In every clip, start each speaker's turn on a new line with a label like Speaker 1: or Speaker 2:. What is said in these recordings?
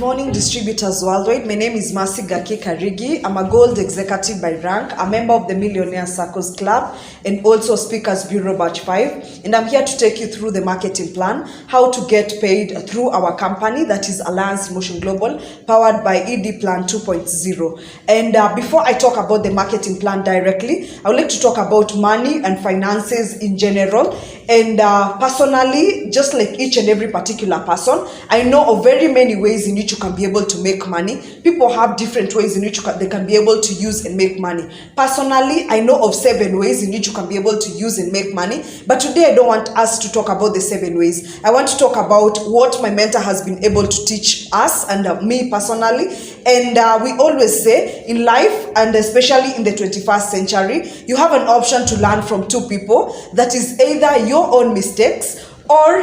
Speaker 1: morning, distributors worldwide. My name is Mercy Gaki Karigi. I'm a gold executive by rank, a member of the Millionaire Circles Club, and also Speakers Bureau Batch 5. And I'm here to take you through the marketing plan, how to get paid through our company, that is Alliance Motion Global, powered by ED Plan 2.0. And before I talk about the marketing plan directly, I would like to talk about money and finances in general. And personally, just like each and every particular person, I know of very many ways in which you can be able to make money. People have different ways in which they can be able to use and make money. Personally, I know of 7 ways in which you can be able to use and make money. But today, I don't want us to talk about the 7 ways. I want to talk about what my mentor has been able to teach us and me personally. And we always say in life, and especially in the 21st century, you have an option to learn from 2 people. That is either your own mistakes or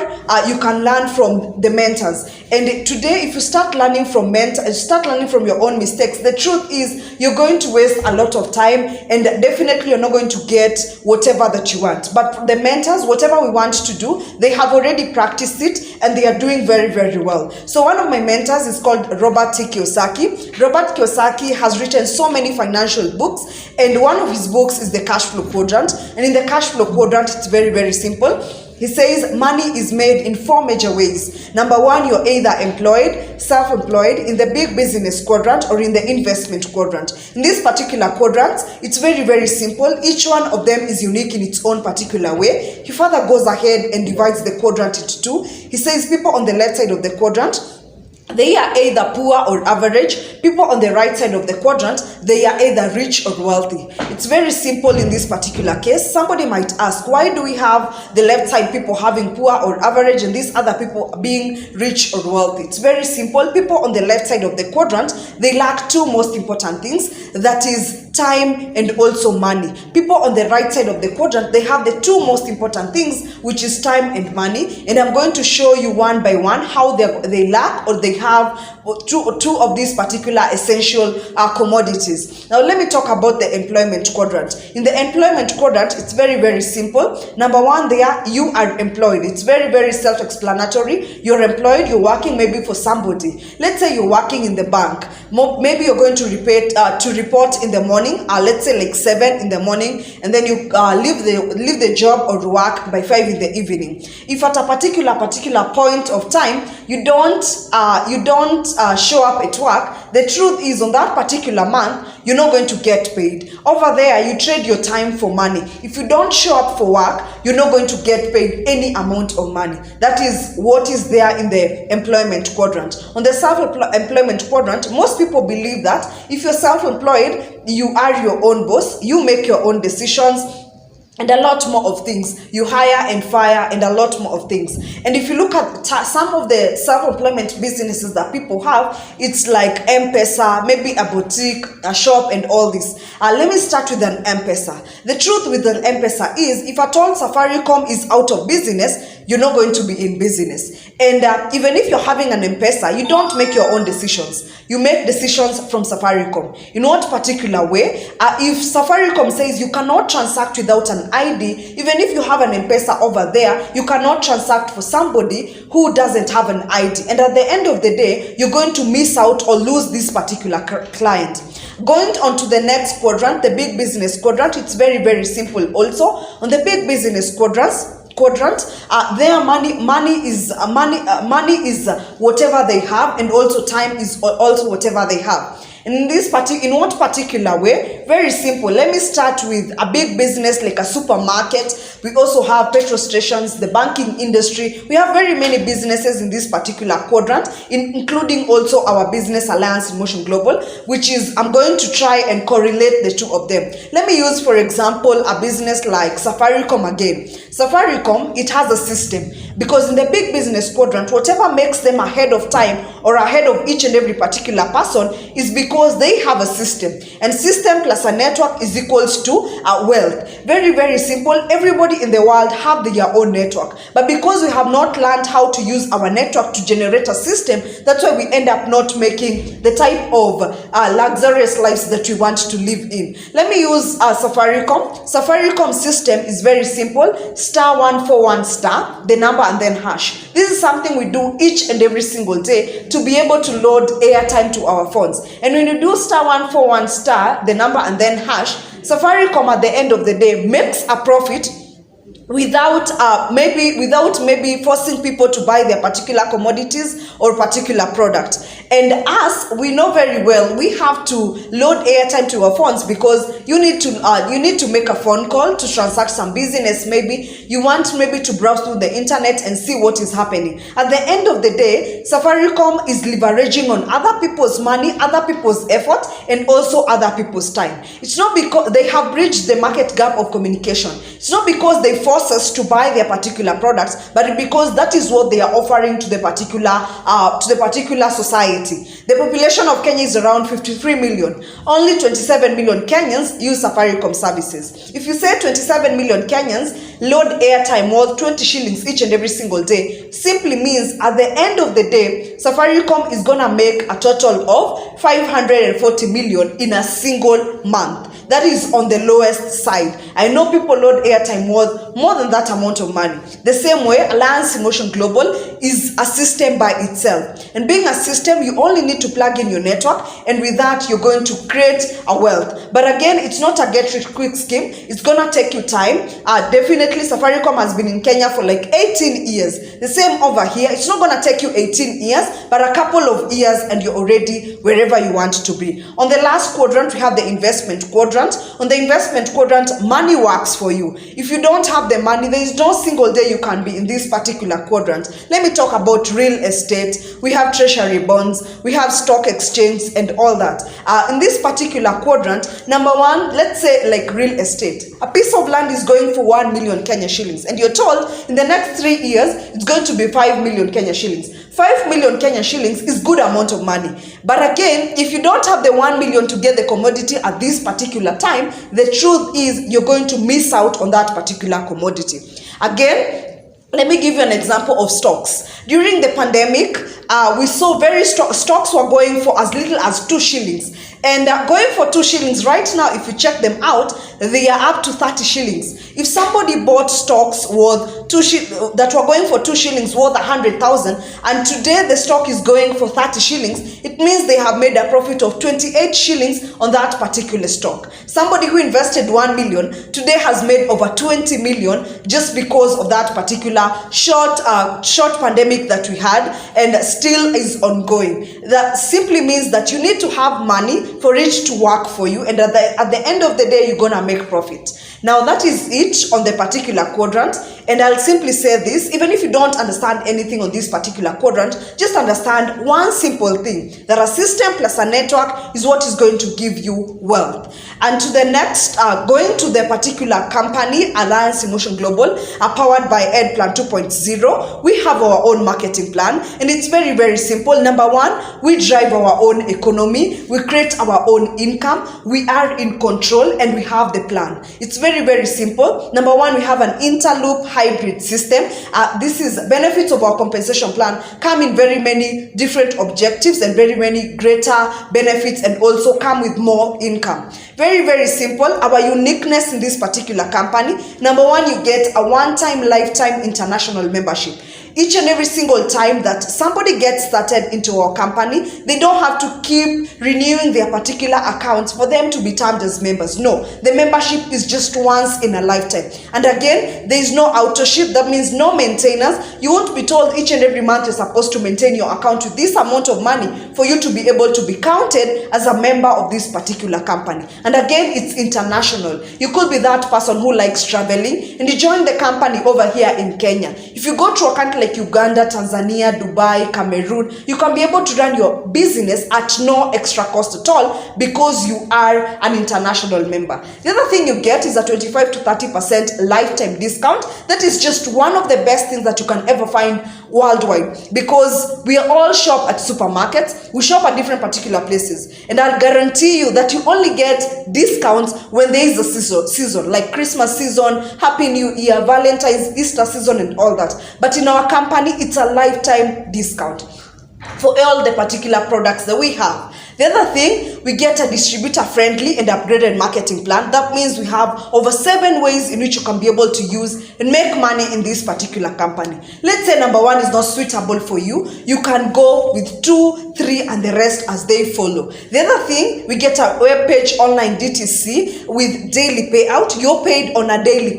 Speaker 1: you can learn from the mentors. And today, if you start learning from your own mistakes, the truth is you're going to waste a lot of time, and definitely you're not going to get whatever that you want. But the mentors, whatever we want to do, they have already practiced it and they are doing very, very well. So one of my mentors is called Robert T. Kiyosaki. Robert Kiyosaki has written so many financial books, and one of his books is the Cash Flow Quadrant. And in the Cash Flow Quadrant, it's very, very simple. He says money is made in 4 major ways. Number 1, you're either employed, self-employed, in the big business quadrant, or in the investment quadrant. In this particular quadrant, it's very, very simple. Each one of them is unique in its own particular way. He further goes ahead and divides the quadrant into 2. He says people on the left side of the quadrant, they are either poor or average. People on the right side of the quadrant, they are either rich or wealthy. It's very simple in this particular case. Somebody might ask, why do we have the left side people having poor or average and these other people being rich or wealthy? It's very simple. People on the left side of the quadrant, they lack 2 most important things. That is time and also money. People on the right side of the quadrant, they have the 2 most important things, which is time and money. And I'm going to show you one by one how they lack or they have two of these particular essential commodities. Now let me talk about the employment quadrant. In the employment quadrant, it's very, very simple. Number 1, you are employed. It's very, very self-explanatory. You're employed, you're working maybe for somebody. Let's say you're working in the bank. Maybe you're going to report in the morning, let's say like 7 in the morning, and then you leave the job or work by 5 in the evening. If at a particular point of time you don't show up at work, the truth is on that particular month, you're not going to get paid. Over there, you trade your time for money. If you don't show up for work, you're not going to get paid any amount of money. That is what is there in the employment quadrant. On the self-employment quadrant, most people believe that if you're self-employed, you are your own boss, you make your own decisions, and a lot more of things. You hire and fire and a lot more of things. And if you look at some of the self-employment businesses that people have, it's like M-Pesa, maybe a boutique, a shop, and all this. Let me start with an M-Pesa. The truth with an M-Pesa is, if at all Safaricom is out of business, you're not going to be in business. And even if you're having an M-Pesa, you don't make your own decisions. You make decisions from Safaricom. In what particular way? If Safaricom says you cannot transact without an ID, even if you have an M-Pesa over there, you cannot transact for somebody who doesn't have an ID. And at the end of the day, you're going to miss out or lose this particular client. Going on to the next quadrant, the big business quadrant, it's very, very simple also. On the big business quadrant, their money is whatever they have, and also time is also whatever they have. And in what particular way? Very simple. Let me start with a big business like a supermarket. We also have petrol stations, the banking industry. We have very many businesses in this particular quadrant, including also our business Alliance Motion Global, which is, I'm going to try and correlate the 2 of them. Let me use, for example, a business like Safaricom again. Safaricom, it has a system, because in the big business quadrant, whatever makes them ahead of time or ahead of each and every particular person is because they have a system, and system plus a network is equals to wealth. Very, very simple. Everybody everybody in the world have their own network. But because we have not learned how to use our network to generate a system, that's why we end up not making the type of luxurious lives that we want to live in. Let me use Safaricom. Safaricom system is very simple. *141*, the number and then hash. This is something we do each and every single day to be able to load airtime to our phones. And when you do *141*, the number and then hash, Safaricom at the end of the day makes a profit without maybe forcing people to buy their particular commodities or particular product. And us, we know very well we have to load airtime to our phones because you need to make a phone call to transact some business. Maybe you want maybe to browse through the internet and see what is happening. At the end of the day, Safaricom is leveraging on other people's money, other people's effort, and also other people's time. It's not because they have bridged the market gap of communication. It's not because they force us to buy their particular products, but because that is what they are offering to the particular society. The population of Kenya is around 53 million. Only 27 million Kenyans use Safaricom services. If you say 27 million Kenyans load airtime worth 20 shillings each and every single day, simply means at the end of the day, Safaricom is gonna make a total of 540 million in a single month. That is on the lowest side. I know people load airtime worth more than that amount of money. The same way, Alliance Emotion Global is a system by itself. And being a system, you only need to plug in your network, and with that, you're going to create a wealth. But again, it's not a get-rich-quick scheme. It's gonna take you time. Definitely, Safaricom has been in Kenya for like 18 years. The same over here. It's not gonna take you 18 years, but a couple of years, and you're already wherever you want to be. On the last quadrant, we have the investment quadrant. On the investment quadrant, money works for you. If you don't have the money, there is no single day you can be in this particular quadrant. Let me talk about real estate. We have treasury bonds, we have stock exchange and all that. In this particular quadrant, number one, let's say like real estate. A piece of land is going for 1 million Kenya shillings, and you're told in the next 3 years, it's going to be 5 million Kenya shillings. 5 million Kenya shillings is good amount of money. But again, if you don't have the 1 million to get the commodity at this particular time, the truth is you're going to miss out on that particular commodity. Again, let me give you an example of stocks. During the pandemic, we saw stocks were going for as little as 2 shillings. And going for 2 shillings right now, if you check them out, they are up to 30 shillings. If somebody bought stocks worth that were going for 2 shillings worth 100,000, and today the stock is going for 30 shillings, it means they have made a profit of 28 shillings on that particular stock. Somebody who invested 1 million today has made over 20 million just because of that particular short pandemic that we had and still is ongoing. That simply means that you need to have money for it to work for you, and at the end of the day, you're gonna make profit. Now that is it on the particular quadrant, and I'll simply say this: even if you don't understand anything on this particular quadrant, just understand one simple thing, that a system plus a network is what is going to give you wealth. And to the next, going to the particular company, Alliance Emotion Global, powered by Ed Plan 2.0, we have our own marketing plan, and it's very, very simple. Number one, we drive our own economy, we create our own income, we are in control, and we have the plan. It's very, very simple. Number one, we have an interloop hybrid system. This is benefits of our compensation plan come in very many different objectives and very many greater benefits, and also come with more income. Very, very simple. Our uniqueness in this particular company: number one, you get a one-time lifetime international membership. Each and every single time that somebody gets started into our company, they don't have to keep renewing their particular accounts for them to be termed as members. No, the membership is just once in a lifetime. And again, there is no autoship. That means no maintenance. You won't be told each and every month you're supposed to maintain your account with this amount of money for you to be able to be counted as a member of this particular company. And again, it's international. You could be that person who likes traveling and you join the company over here in Kenya. If you go to a country like Uganda, Tanzania, Dubai, Cameroon, you can be able to run your business at no extra cost at all because you are an international member. The other thing you get is a 25 to 30% lifetime discount. That is just one of the best things that you can ever find worldwide, because we all shop at supermarkets, we shop at different particular places, and I'll guarantee you that you only get discounts when there is a season like Christmas season, Happy New Year, Valentine's, Easter season, and all that. But in our company, it's a lifetime discount for all the particular products that we have. The other thing, we get a distributor-friendly and upgraded marketing plan. That means we have over 7 ways in which you can be able to use and make money in this particular company. Let's say number 1 is not suitable for you. You can go with 2, 3, and the rest as they follow. The other thing, we get a web page online DTC with daily payout. You're paid on a daily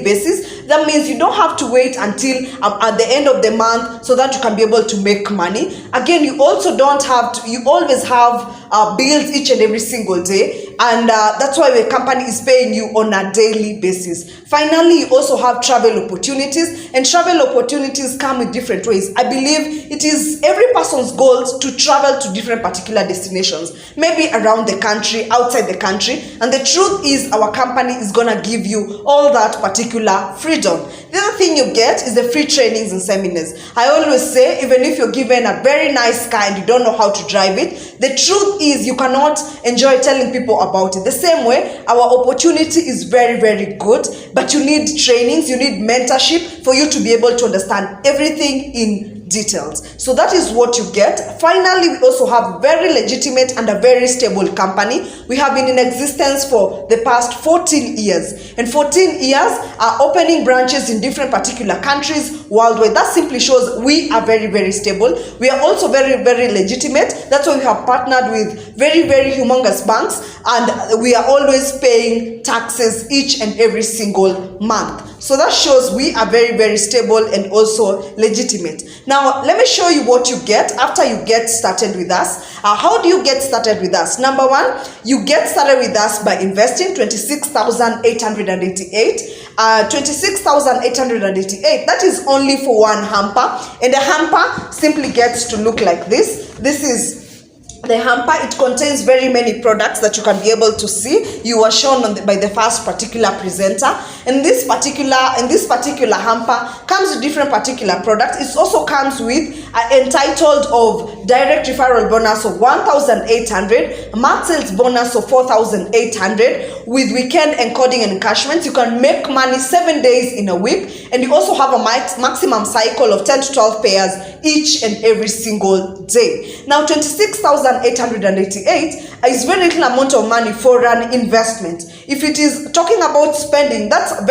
Speaker 1: basis. That means you don't have to wait until at the end of the month so that you can be able to make money. Again, you also don't have to, you always have bills each and every single day, and that's why the company is paying you on a daily basis. Finally, you also have travel opportunities, and travel opportunities come in different ways. I believe it is every person's goal to travel to different particular destinations, maybe around the country, outside the country, and the truth is our company is gonna give you all that particular freedom. The other thing you get is the free trainings and seminars. I always say, even if you're given a very nice car and you don't know how to drive it, the truth is you cannot enjoy telling people about it. The same way, our opportunity is very, very good, but you need trainings, you need mentorship for you to be able to understand everything in details. So that is what you get. Finally, we also have very legitimate and a very stable company. We have been in existence for the past 14 years, and 14 years are opening branches in different particular countries worldwide. That simply shows we are very, very stable. We are also very, very legitimate. That's why we have partnered with very, very humongous banks, and we are always paying taxes each and every single month. So that shows we are very, very stable and also legitimate. Now, let me show you what you get after you get started with us. How do you get started with us? Number 1, you get started with us by investing 26,888. 26,888. That is only for one hamper, and the hamper simply gets to look like this. This is the hamper. It contains very many products that you can be able to see. You are shown on by the first particular presenter. And this particular hamper comes with different particular products. It also comes with entitled of direct referral bonus of 1,800, mark sales bonus of 4,800, with weekend encoding and encashment. You can make money 7 days in a week, and you also have a maximum cycle of 10 to 12 pairs each and every single day. Now, 26,888 is very little amount of money for an investment. If it is talking about spending, that's a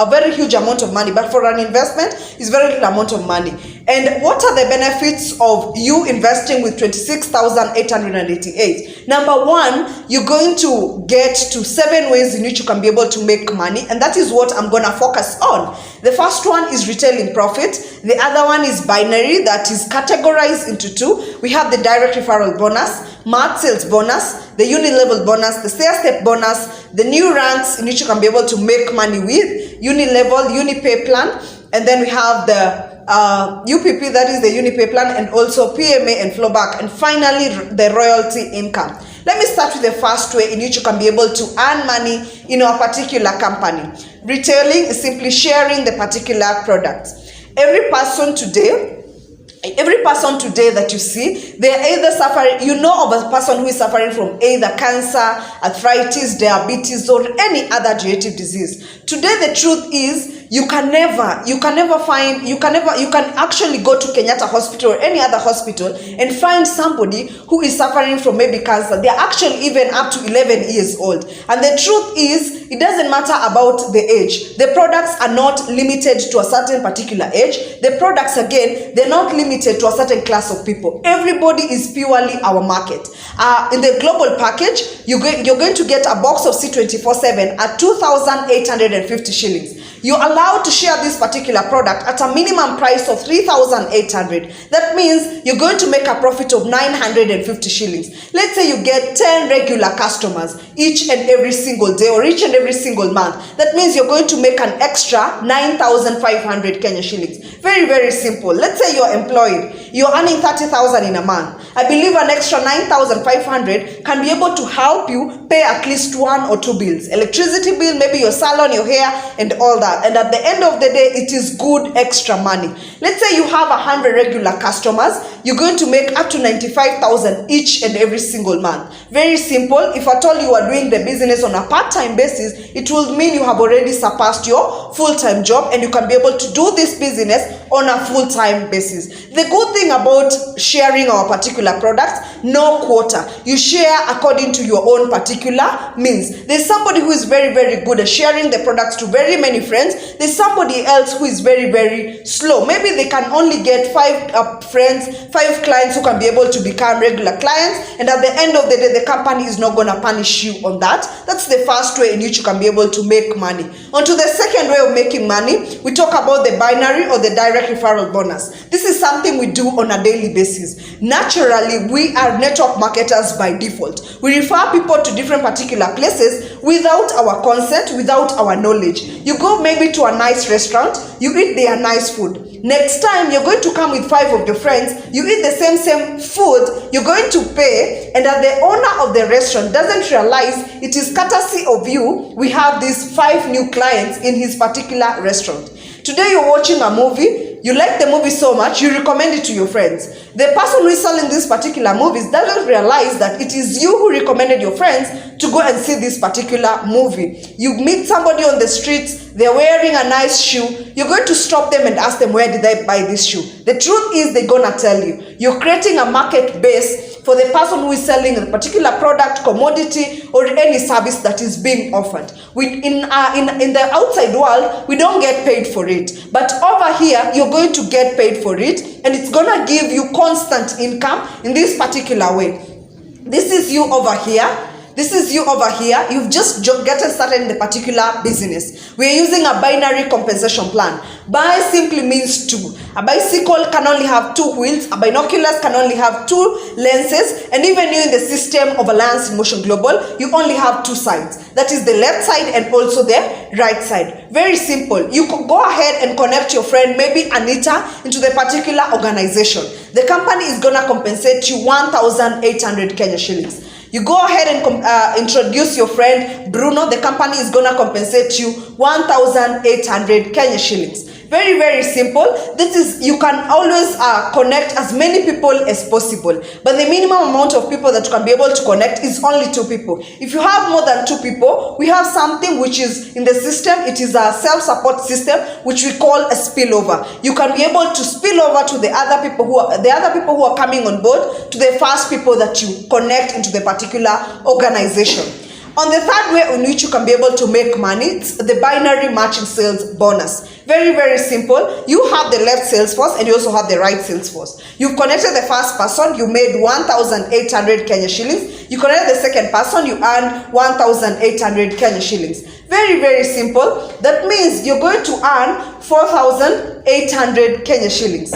Speaker 1: very huge amount of money, but for an investment, it's very little amount of money. And what are the benefits of you investing with 26,888? Number 1, you're going to get to 7 ways in which you can be able to make money, and that is what I'm going to focus on. The first one is retailing profit. The other one is binary, that is categorized into 2. We have the direct referral bonus, mark sales bonus, the unit level bonus, the sales step bonus, the new ranks in which you can be able to make money with, unit level, unit pay plan, and then we have the UPP, that is the unit pay plan, and also PMA and flowback, and finally the royalty income. Let me start with the first way in which you can be able to earn money in our particular company. Retailing is simply sharing the particular products. Every person today that you see, they are either suffering, you know of a person who is suffering from either cancer, arthritis, diabetes, or any other digestive disease. Today, the truth is, you can actually go to Kenyatta Hospital or any other hospital and find somebody who is suffering from maybe cancer. They are actually even up to 11 years old. And the truth is, it doesn't matter about the age. The products are not limited to a certain particular age. The products, again, they're not limited to a certain class of people. Everybody is purely our market. In the global package, you're going to get a box of C24/7 at 2,850 shillings. You're allowed to share this particular product at a minimum price of 3,800. That means you're going to make a profit of 950 shillings. Let's say you get 10 regular customers. each and every single day or each and every single month. That means you're going to make an extra 9,500 Kenya shillings. Very, very simple. Let's say you're employed. You're earning 30,000 in a month. I believe an extra 9,500 can be able to help you pay at least 1 or 2 bills. Electricity bill, maybe your salon, your hair, and all that. And at the end of the day, it is good extra money. Let's say you have 100 regular customers. You're going to make up to 95,000 each and every single month. Very simple. If at all you are doing the business on a part-time basis, it will mean you have already surpassed your full-time job and you can be able to do this business on a full-time basis. The good thing about sharing our particular products, no quota. You share according to your own particular means. There's somebody who is very, very good at sharing the products to very many friends. There's somebody else who is very, very slow. Maybe they can only get 5 friends, 5 clients who can be able to become regular clients, and at the end of the day, the company is not going to punish you on that. That's the first way in which you can be able to make money. On to the second way of making money, we talk about the binary or the direct referral bonus. This is something we do on a daily basis. Naturally, we are network marketers by default. We refer people to different particular places without our consent, without our knowledge. You go maybe to a nice restaurant, you eat their nice food. Next time, you're going to come with 5 of your friends, you eat the same food, you're going to pay, and that the owner of the restaurant doesn't realize it is courtesy of you, we have these 5 new clients in his particular restaurant. Today you're watching a movie, you like the movie so much, you recommend it to your friends. The person who is selling these particular movies doesn't realize that it is you who recommended your friends to go and see this particular movie. You meet somebody on the streets, they're wearing a nice shoe, you're going to stop them and ask them, where did they buy this shoe? The truth is they're gonna tell you. You're creating a market base for the person who is selling a particular product, commodity, or any service that is being offered. In the outside world, we don't get paid for it. But over here, you're going to get paid for it, and it's gonna give you constant income in this particular way. This is you over here. This is you over here. You've just gotten started in the particular business. We're using a binary compensation plan. Bi simply means 2. A bicycle can only have 2 wheels. A binoculars can only have 2 lenses. And even you in the system of Alliance in Motion Global, you only have 2 sides. That is the left side and also the right side. Very simple. You can go ahead and connect your friend, maybe Anita, into the particular organization. The company is going to compensate you 1,800 Kenya shillings. You go ahead and introduce your friend Bruno. The company is going to compensate you 1,800 Kenya shillings. Very, very simple. This is, you can always connect as many people as possible. But the minimum amount of people that you can be able to connect is only 2 people. If you have more than 2 people, we have something which is in the system. It is a self-support system, which we call a spillover. You can be able to spill over to the other people who are coming on board, to the first people that you connect into the particular organization. On the third way in which you can be able to make money, it's the binary matching sales bonus. Very, very simple. You have the left sales force and you also have the right sales force. You've connected the first person, you made 1,800 Kenya shillings. You connected the second person, you earned 1,800 Kenya shillings. Very, very simple. That means you're going to earn 4,800 Kenya shillings.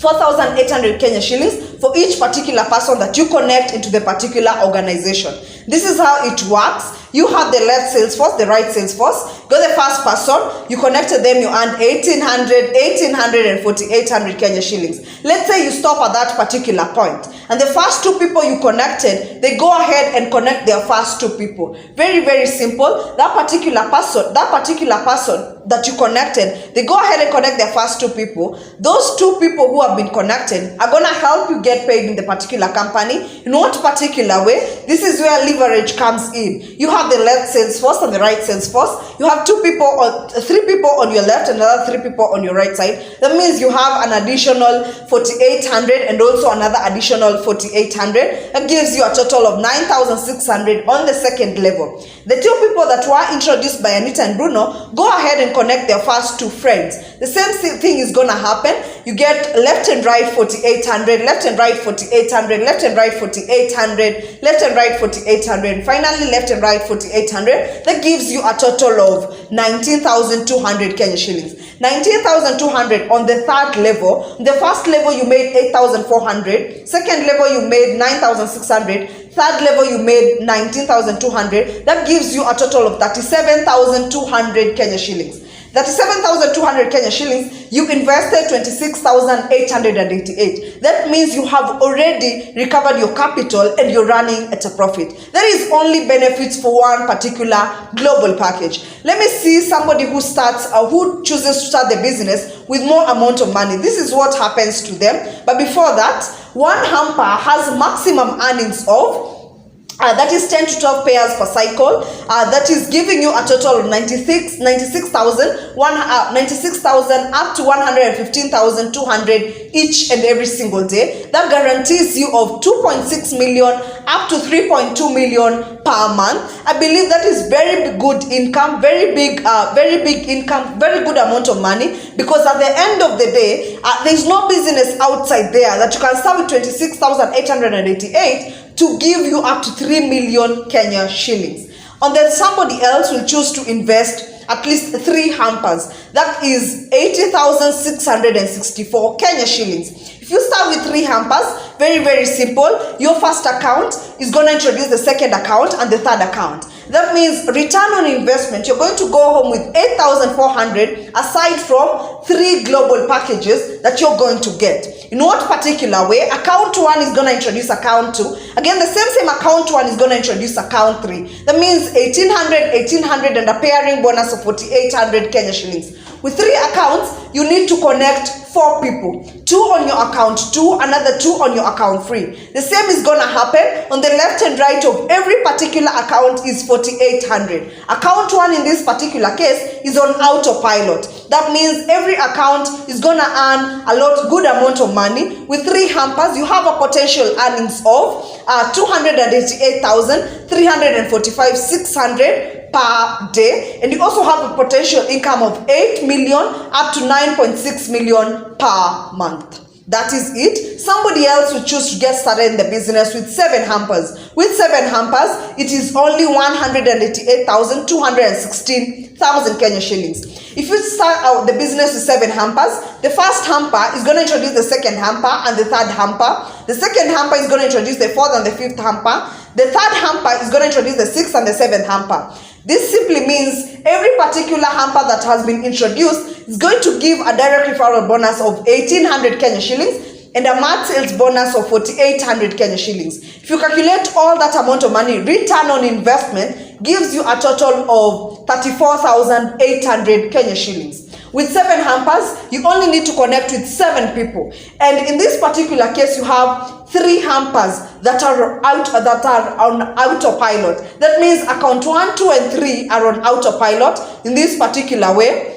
Speaker 1: 4,800 Kenya shillings for each particular person that you connect into the particular organization. This is how it works. You have the left sales force, the right sales force. Go the first person, you connected them, you earned 1,800, 1,800 and 4,800 Kenya shillings. Let's say you stop at that particular point, and the first 2 people you connected, they go ahead and connect their first 2 people. Very, very simple. That particular person that you connected, they go ahead and connect their first 2 people. Those 2 people who have been connected are going to help you get paid in the particular company. In what particular way? This is where leverage comes in. You have the left sales force and the right sales force. You have 3 people on your left and another 3 people on your right side. That means you have an additional 4,800 and also another additional 4,800. That gives you a total of 9,600 on the second level. The 2 people that were introduced by Anita and Bruno, go ahead and connect their first 2 friends. The same thing is going to happen. You get left and right 4,800, left and right 4,800, left and right 4,800, left and right 4,800, and finally left and right 4,800. That gives you a total of 19,200 Kenya shillings. 19,200 on the third level. The first level you made 8,400. Second level you made 9,600. Third level, you made 19,200. That gives you a total of 37,200 Kenya shillings. 37,200 Kenya shillings, you invested 26,888. That means you have already recovered your capital and you're running at a profit. That is only benefits for one particular global package. Let me see somebody who starts or who chooses to start the business with more amount of money. This is what happens to them. But before that, one hamper has maximum earnings of that is 10 to 12 pairs per cycle. That is giving you a total of 96,000 up to 115,200 each and every single day. That guarantees you of 2.6 million up to 3.2 million per month. I believe that is very good income, very big income, very good amount of money, because at the end of the day, there's no business outside there that you can start with 26,888 to give you up to 3 million Kenya shillings. And then somebody else will choose to invest at least 3 hampers. That is 80,664 Kenya shillings. If you start with 3 hampers, very simple. Your first account is going to introduce the second account and the third account. That means return on investment, you're going to go home with 8,400 aside from 3 global packages that you're going to get. In what particular way? Account 1 is going to introduce account 2. Again, the same account 1 is going to introduce account 3. That means 1,800 and a pairing bonus of 4,800 Kenya shillings. With 3 accounts, you need to connect 4 people. 2 on your account 2, another 2 on your account 3. The same is going to happen on the left and right of every particular account is 4,800. Account 1 in this particular case is on autopilot. That means every account is going to earn a good amount of money. With 3 hampers, you have a potential earnings of 288,345,600 per day, and you also have a potential income of 8 million up to 9.6 million per month. That is it. Somebody else will choose to get started in the business with 7 hampers. With 7 hampers, it is only 188,216 Kenya shillings. If you start out the business with 7 hampers, the first hamper is going to introduce the second hamper and the third hamper. The second hamper is going to introduce the fourth and the fifth hamper. The third hamper is going to introduce the sixth and the seventh hamper. This simply means every particular hamper that has been introduced is going to give a direct referral bonus of 1,800 Kenya shillings and a Mart sales bonus of 4,800 Kenya shillings. If you calculate all that amount of money, return on investment gives you a total of 34,800 Kenya shillings. With 7 hampers, you only need to connect with 7 people. And in this particular case, you have 3 hampers that are on autopilot. That means account 1, 2, and 3 are on autopilot in this particular way.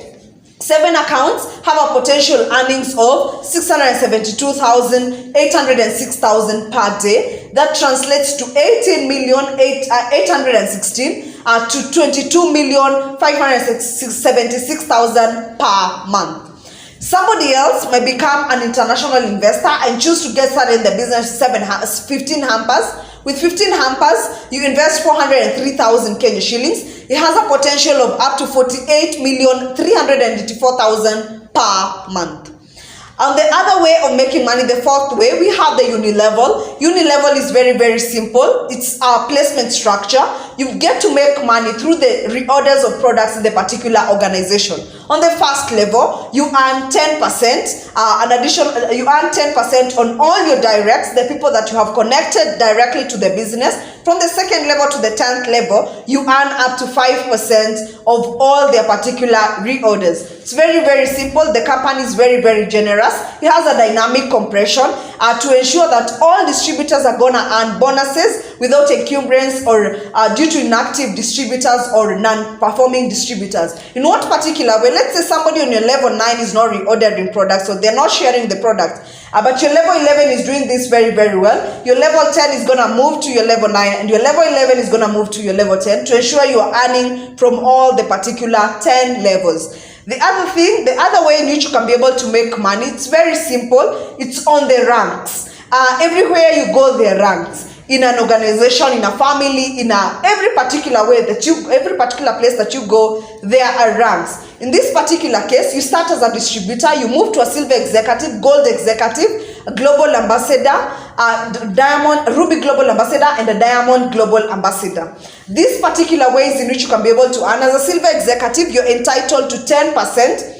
Speaker 1: 7 accounts have a potential earnings of 672,806,000 per day. That translates to 18,816,000 to 22,576,000 per month. Somebody else may become an international investor and choose to get started in the business 15 hampers. With 15 hampers, you invest 403,000 Kenya shillings. It has a potential of up to 48,384,000 per month. On the other way of making money, the fourth way, we have the unilevel. Unilevel is very simple. It's a placement structure. You get to make money through the reorders of products in the particular organization. On the first level, you earn 10%. You earn 10% on all your directs, the people that you have connected directly to the business. From the second level to the 10th level, you earn up to 5% of all their particular reorders. It's very simple. The company is very generous. It has a dynamic compression to ensure that all distributors are going to earn bonuses without encumbrance or due to inactive distributors or non-performing distributors. In what particular way? Let's say somebody on your level 9 is not reordering products, so they're not sharing the product. But your level 11 is doing this very well. Your level 10 is going to move to your level 9, and your level 11 is going to move to your level 10 to ensure you are earning from all the particular 10 levels. The other way in which you can be able to make money, it's very simple. It's on the ranks. Everywhere you go, there are ranks. In an organization, in a family, every particular every particular place that you go, there are ranks. In this particular case, you start as a distributor, you move to a silver executive, gold executive, a global ambassador, a diamond, ruby global ambassador, and a diamond global ambassador. These particular ways in which you can be able to earn. As a silver executive, you're entitled to 10%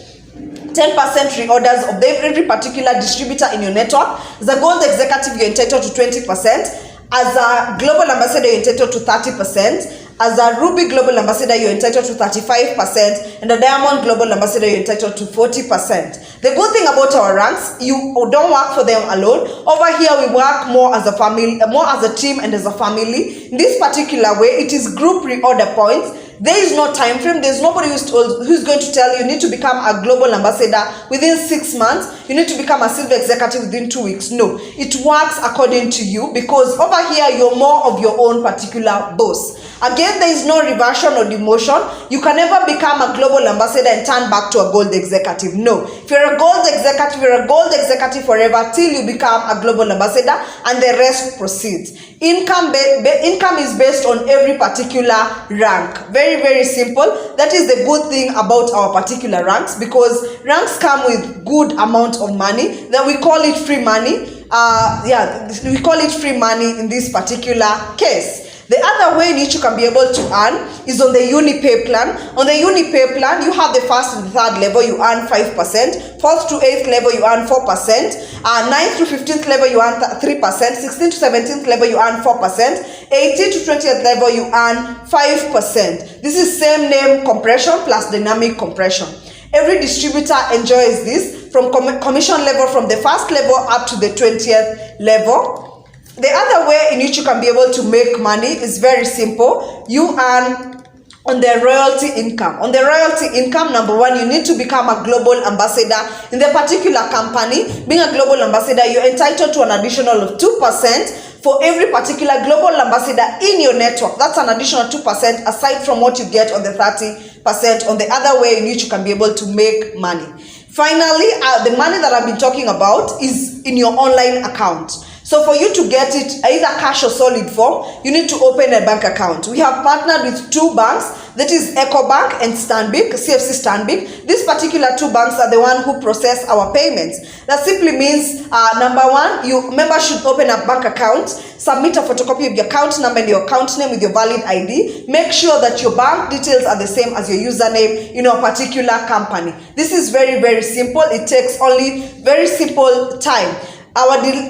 Speaker 1: reorders of every particular distributor in your network. As a gold executive, you're entitled to 20%. As a global ambassador, you're entitled to 30%. As a ruby global ambassador, you're entitled to 35%. And a diamond global ambassador, you're entitled to 40%. The good thing about our ranks, you don't work for them alone. Over here, we work more as a family, more as a team and as a family. In this particular way, it is group reorder points. There is no time frame. There's nobody who's going to tell you need to become a global ambassador within 6 months. You need to become a silver executive within 2 weeks. No, it works according to you, because over here you're more of your own particular boss. Again, there is no reversion or demotion. You can never become a global ambassador and turn back to a gold executive. No, if you're a gold executive, you're a gold executive forever till you become a global ambassador, and the rest proceeds. Income is based on every particular rank. Very, very simple. That is the good thing about our particular ranks, because ranks come with good amount of money. Then we call it free money. We call it free money in this particular case. The other way in which you can be able to earn is on the UniPay plan. On the UniPay plan, you have the first and the third level, you earn 5%. Fourth to 8th level, you earn 4%. 9th to 15th level, you earn 3%. 16th to 17th level, you earn 4%. 18th to 20th level, you earn 5%. This is same name compression plus dynamic compression. Every distributor enjoys this from commission level from the first level up to the 20th level. The other way in which you can be able to make money is very simple. You earn on the royalty income. On the royalty income, number one, you need to become a global ambassador in the particular company. Being a global ambassador, you're entitled to an additional of 2% for every particular global ambassador in your network. That's an additional 2% aside from what you get on the 30% on the other way in which you can be able to make money. Finally, the money that I've been talking about is in your online account. So for you to get it, either cash or solid form, you need to open a bank account. We have partnered with 2 banks, that is EcoBank and Stanbic, CFC Stanbic. These particular 2 banks are the one who process our payments. That simply means, number one, members should open a bank account, submit a photocopy of your account number and your account name with your valid ID. Make sure that your bank details are the same as your username in a particular company. This is very, very simple. It takes only very simple time.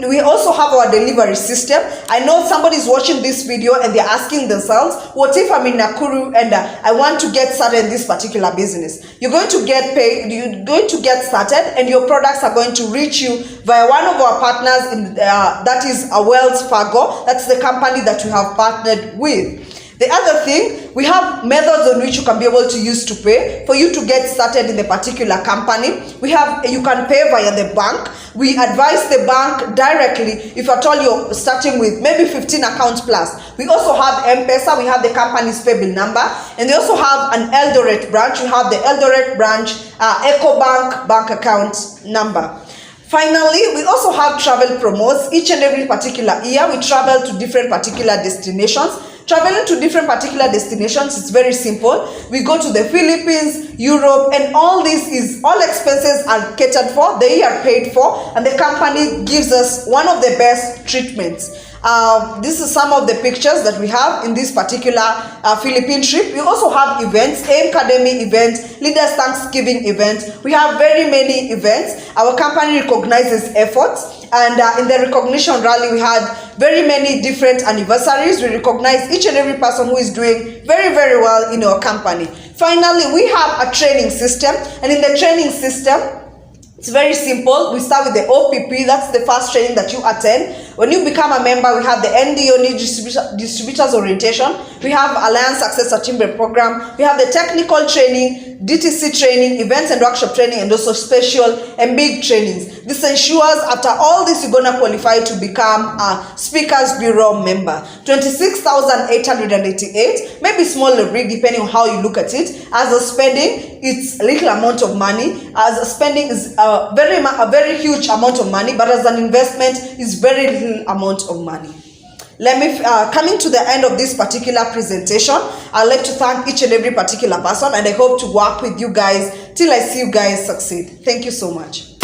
Speaker 1: We also have our delivery system. I know somebody is watching this video and they're asking themselves, what if I'm in Nakuru and I want to get started in this particular business? You're going to get paid, you're going to get started, and your products are going to reach you via one of our partners, that is a Wells Fargo. That's the company that we have partnered with. The other thing, we have methods on which you can be able to use to pay for you to get started in the particular company. You can pay via the bank. We advise the bank directly if at all you're starting with maybe 15 accounts plus. We also have M-Pesa, we have the company's paybill number, and they also have an Eldoret branch. You have the Eldoret branch, EcoBank bank account number. Finally, we also have travel promos. Each and every particular year, we travel to different particular destinations. Traveling to different particular destinations is very simple. We go to the Philippines, Europe, and all expenses are catered for, they are paid for, and the company gives us one of the best treatments. This is some of the pictures that we have in this particular Philippine trip. We also have events, Academy event, Leaders Thanksgiving event. We have very many events. Our company recognizes efforts. And in the recognition rally, we had very many different anniversaries. We recognize each and every person who is doing very, very well in our company. Finally, we have a training system. And in the training system, it's very simple. We start with the OPP. That's the first training that you attend. When you become a member, we have the NDO Distributors Orientation. We have Alliance Success Achievement Program. We have the technical training, DTC training, events and workshop training, and also special and big trainings. This ensures after all this, you're going to qualify to become a Speakers Bureau member. 26,888, maybe small or big, depending on how you look at it. As a spending, it's a little amount of money. As a spending is a very huge amount of money, but as an investment, it's very little amount of money. Coming to the end of this particular presentation, I'd like to thank each and every particular person, and I hope to work with you guys till I see you guys succeed. Thank you so much.